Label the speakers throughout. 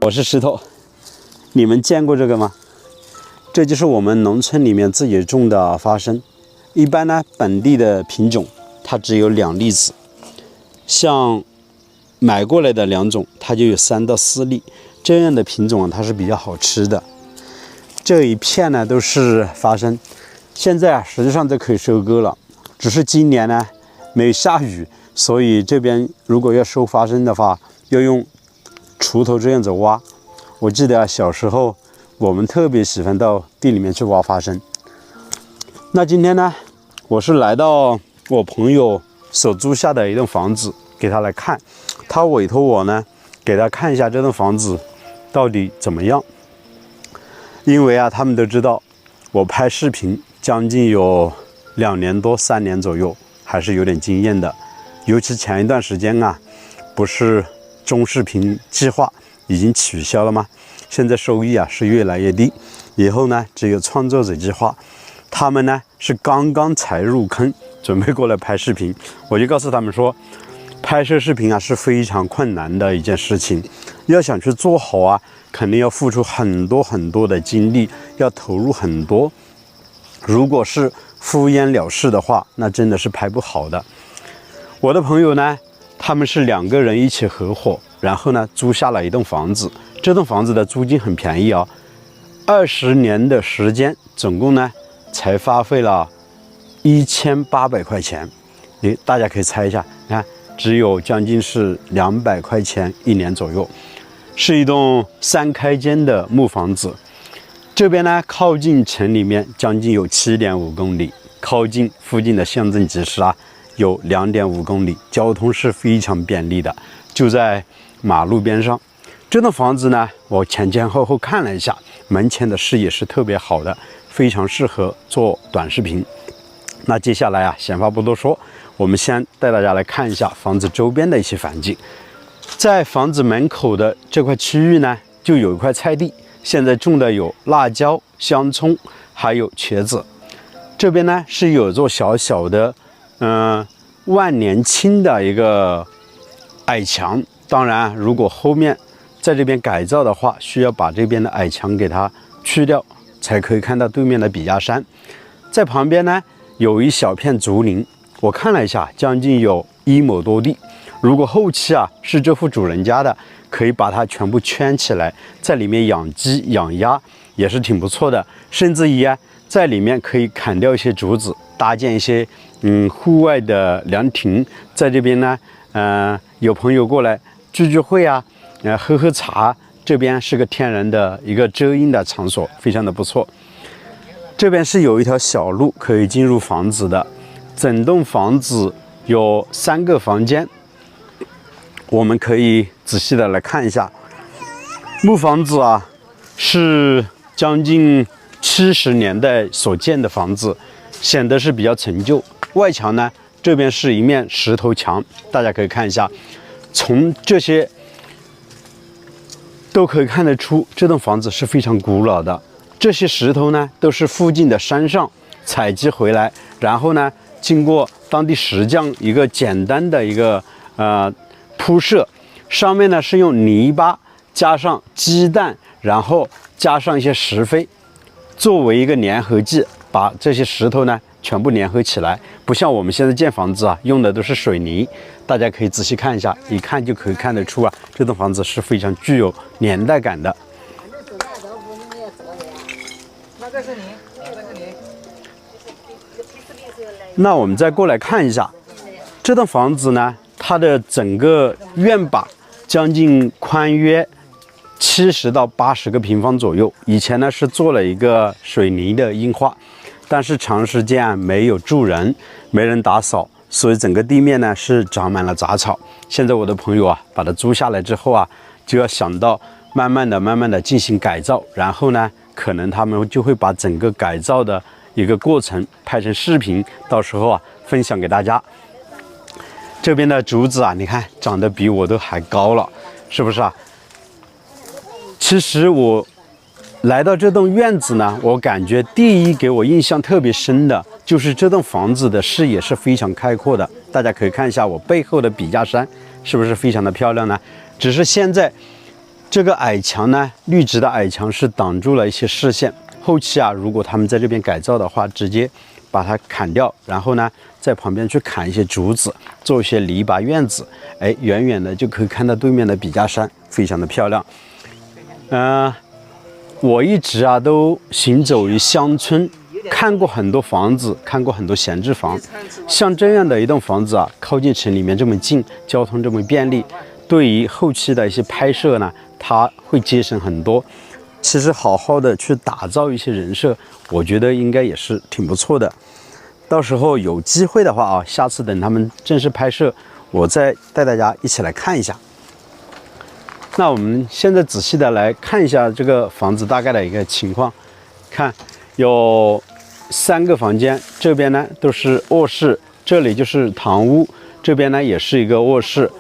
Speaker 1: 我是石头。你们见过这个吗？这就是我们农村里面自己种的花生。一般呢，本地的品种它只有2粒子，像买过来的2种，它就有3到4粒。这样的品种它是比较好吃的。这一片呢都是花生，现在实际上都可以收割了，只是今年呢没有下雨，所以这边如果要收花生的话，要用锄头这样子挖。我记得小时候我们特别喜欢到地里面去挖花生。那今天呢，我是来到我朋友所租下的一栋房子，给他来看。他委托我呢，给他看一下这栋房子到底怎么样。因为啊，他们都知道我拍视频将近有2年多、3年左右，还是有点经验的。尤其前一段时间啊，不是中视频计划已经取消了吗？现在收益啊是越来越低，以后呢只有创作者计划。他们呢是刚刚才入坑，准备过来拍视频。我就告诉他们说，拍摄视频啊是非常困难的一件事情，要想去做好啊，肯定要付出很多的精力，要投入很多。如果是敷衍了事的话，那真的是拍不好的。我的朋友呢，他们是2个人一起合伙，然后呢租下了一栋房子。这栋房子的租金很便宜啊，20年的时间，总共呢才花费了1800块钱。大家可以猜一下，你看只有将近是200块钱1年左右，是一栋3开间的木房子。这边呢靠近城里面将近有7.5公里，靠近附近的乡镇集市啊有2.5公里，交通是非常便利的，就在马路边上。这栋房子呢，我前后看了一下，门前的视野是特别好的，非常适合做短视频。那接下来啊，闲话不多说，我们先带大家来看一下房子周边的一些环境。在房子门口的这块区域呢，就有一块菜地，现在种的有辣椒、香葱，还有茄子。这边呢是有座小小的万年青的一个矮墙。当然，如果后面在这边改造的话，需要把这边的矮墙给它去掉，才可以看到对面的笔架山。在旁边呢有一小片竹林，我看了一下，将近有1亩多地。如果后期啊是这户主人家的，可以把它全部圈起来，在里面养鸡养鸭也是挺不错的。甚至于啊，在里面可以砍掉一些竹子，搭建一些户外的凉亭。在这边呢，有朋友过来聚会啊，喝喝茶，这边是个天然的一个遮阴的场所，非常的不错。这边是有一条小路可以进入房子的，整栋房子有3个房间，我们可以仔细的来看一下。木房子啊，是将近70年代所建的房子，显得是比较陈旧。外墙呢，这边是一面石头墙，大家可以看一下，从这些都可以看得出这栋房子是非常古老的。这些石头呢都是附近的山上采集回来，然后呢经过当地石匠一个简单的一个铺设，上面呢是用泥巴加上鸡蛋，然后加上一些石灰作为一个粘合剂，把这些石头呢全部粘合起来。不像我们现在建房子啊用的都是水泥。大家可以仔细看一下，一看就可以看得出啊，这栋房子是非常具有年代感的。那我们再过来看一下这栋房子呢，它的整个院坝将近宽约70到80个平方左右。以前呢是做了一个水泥的硬化，但是长时间没有住人，没人打扫，所以整个地面呢是长满了杂草。现在我的朋友啊把它租下来之后啊，就要想到慢慢的进行改造，然后呢可能他们就会把整个改造的一个过程拍成视频，到时候啊分享给大家。这边的竹子啊，你看长得比我都还高了，是不是啊？其实我来到这栋院子呢，我感觉第一给我印象特别深的就是这栋房子的视野是非常开阔的。大家可以看一下我背后的笔架山，是不是非常的漂亮呢？只是现在这个矮墙呢，绿植的矮墙是挡住了一些视线。后期啊，如果他们在这边改造的话，直接把它砍掉，然后呢，在旁边去砍一些竹子，做一些篱笆院子，哎，远远的就可以看到对面的笔架山，非常的漂亮。我一直啊都行走于乡村，看过很多房子，看过很多闲置房。像这样的一栋房子啊，靠近城里面这么近，交通这么便利，对于后期的一些拍摄呢，它会节省很多。其实好好的去打造一些人设，我觉得应该也是挺不错的。到时候有机会的话啊，下次等他们正式拍摄，我再带大家一起来看一下。那我们现在仔细的来看一下这个房子大概的一个情况。看，有3个房间，这边呢都是卧室，这里就是堂屋，这边呢也是一个卧室。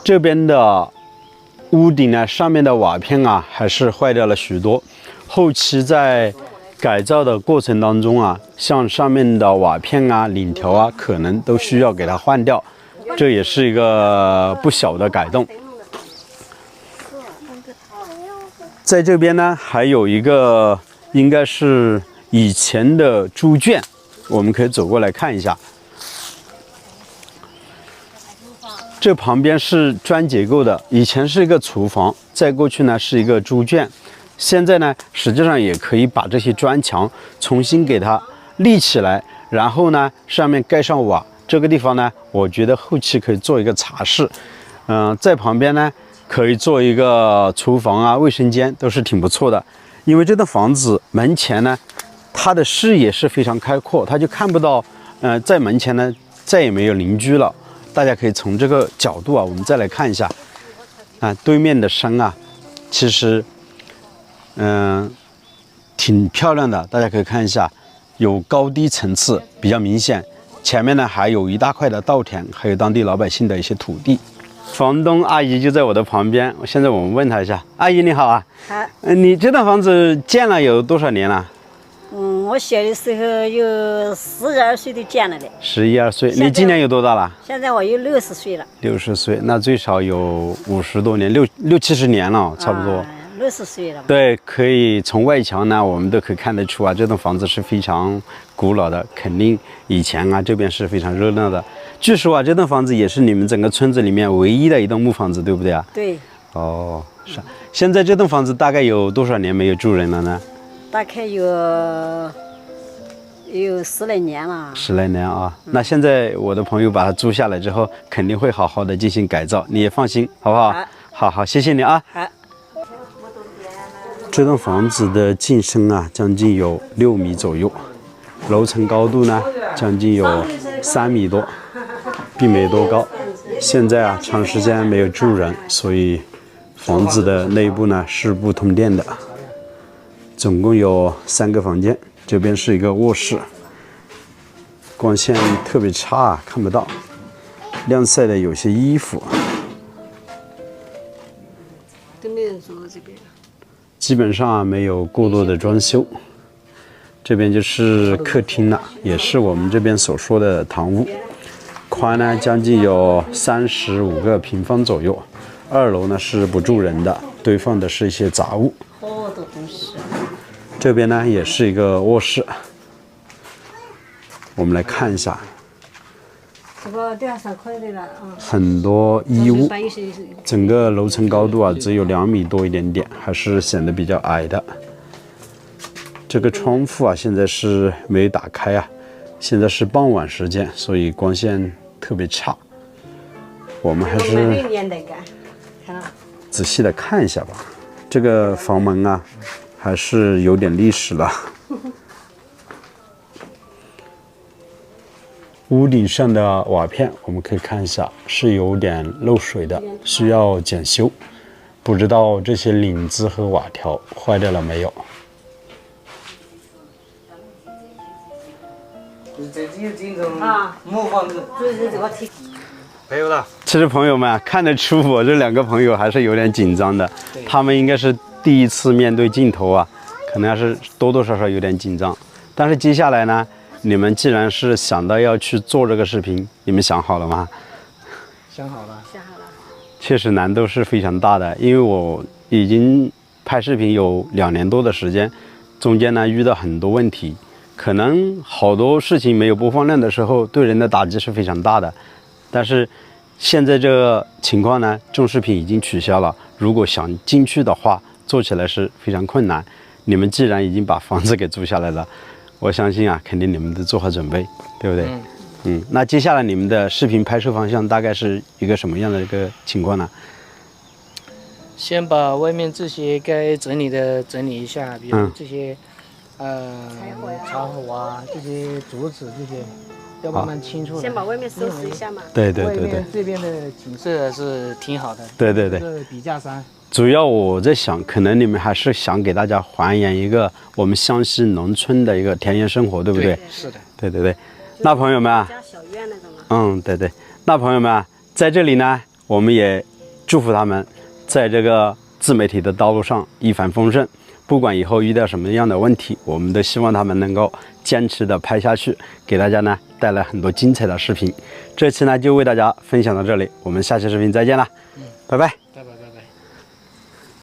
Speaker 1: 这边的屋顶呢，上面的瓦片啊还是坏掉了许多。后期在改造的过程当中啊，像上面的瓦片啊、檩条啊，可能都需要给它换掉，这也是一个不小的改动。在这边呢，还有一个应该是以前的猪圈，我们可以走过来看一下。这旁边是砖结构的，以前是一个厨房，再过去呢是一个猪圈。现在呢，实际上也可以把这些砖墙重新给它立起来，然后呢上面盖上瓦。这个地方呢，我觉得后期可以做一个茶室。在旁边呢，可以做一个厨房啊、卫生间，都是挺不错的。因为这栋房子门前呢，它的视野是非常开阔，它就看不到，在门前呢再也没有邻居了。大家可以从这个角度啊，我们再来看一下，对面的山啊，其实，挺漂亮的。大家可以看一下，有高低层次比较明显。前面呢还有一大块的稻田，还有当地老百姓的一些土地。房东阿姨就在我的旁边，现在我们问她一下，阿姨你好啊。
Speaker 2: 好。
Speaker 1: 你这栋房子建了有多少年了？
Speaker 2: 我小的时候有12岁就建了的。
Speaker 1: 11、12岁，你今年有多大了？
Speaker 2: 现在我有60岁了。
Speaker 1: 60岁，那最少有50多年，60、70年了，差不多。
Speaker 2: 60岁了。
Speaker 1: 对，可以从外墙呢，我们都可以看得出啊，这栋房子是非常古老的，肯定以前啊这边是非常热闹的。据说啊，这栋房子也是你们整个村子里面唯一的一栋木房子，对不对啊？
Speaker 2: 对。
Speaker 1: 哦，是。现在这栋房子大概有多少年没有住人了呢？
Speaker 2: 大概有10来年了。
Speaker 1: 10来年啊，那现在我的朋友把它租下来之后，肯定会好好的进行改造，你也放心，好不好？好，谢谢你啊。
Speaker 2: 好。
Speaker 1: 这栋房子的进深啊，将近有6米左右，楼层高度呢，将近有3米多，并没多高。现在啊，长时间没有住人，所以房子的内部呢是不通电的。总共有3个房间，这边是一个卧室，光线特别差啊，看不到，晾晒的有些衣服。
Speaker 2: 都没人住这边。
Speaker 1: 基本上啊没有过多的装修。这边就是客厅了，也是我们这边所说的堂屋，宽呢将近有35个平方左右。2楼呢是不住人的，堆放的是一些杂物。
Speaker 2: 好多东西。
Speaker 1: 这边呢也是一个卧室，我们来看一下。
Speaker 2: 这个2-3块的了啊。
Speaker 1: 很多衣物，整个楼层高度啊只有2米多一点点，还是显得比较矮的。这个窗户啊现在是没有打开啊，现在是傍晚时间，所以光线特别差。我们还是仔细的看一下吧。这个房门啊还是有点历史了。屋顶上的瓦片我们可以看一下，是有点漏水的，需要检修。不知道这些领子和瓦条坏掉了没有。
Speaker 2: 木房子，就是这个体。
Speaker 1: 没有了。其实朋友们看得出我这2个朋友还是有点紧张的，他们应该是第一次面对镜头啊，可能还是多多少少有点紧张。但是接下来呢，你们既然是想到要去做这个视频，你们想好了吗？
Speaker 3: 想好了。
Speaker 1: 确实难度是非常大的，因为我已经拍视频有2年多的时间，中间呢遇到很多问题，可能好多事情没有播放量的时候，对人的打击是非常大的。但是现在这个情况呢，种视频已经取消了，如果想进去的话，做起来是非常困难。你们既然已经把房子给租下来了，我相信啊，肯定你们都做好准备，对不对？那接下来你们的视频拍摄方向大概是一个什么样的一个情况呢？
Speaker 3: 先把外面这些该整理的整理一下，比如这些柴火啊，这些竹子这些，要慢慢清出来。
Speaker 2: 先把外面收拾一下嘛。
Speaker 1: 对。
Speaker 3: 外面这边的景色是挺好的。
Speaker 1: 对。
Speaker 3: 这个笔架山。
Speaker 1: 主要我在想，可能你们还是想给大家还原一个我们湘西农村的一个田园生活，对不对？
Speaker 3: 是的。
Speaker 1: 对。那朋友们啊，
Speaker 2: 家小院那种嘛。
Speaker 1: 对。那朋友们啊，在这里呢，我们也祝福他们在这个自媒体的道路上一帆风顺。不管以后遇到什么样的问题，我们都希望他们能够坚持的拍下去，给大家呢带来很多精彩的视频。这期呢就为大家分享到这里，我们下期视频再见了，拜拜。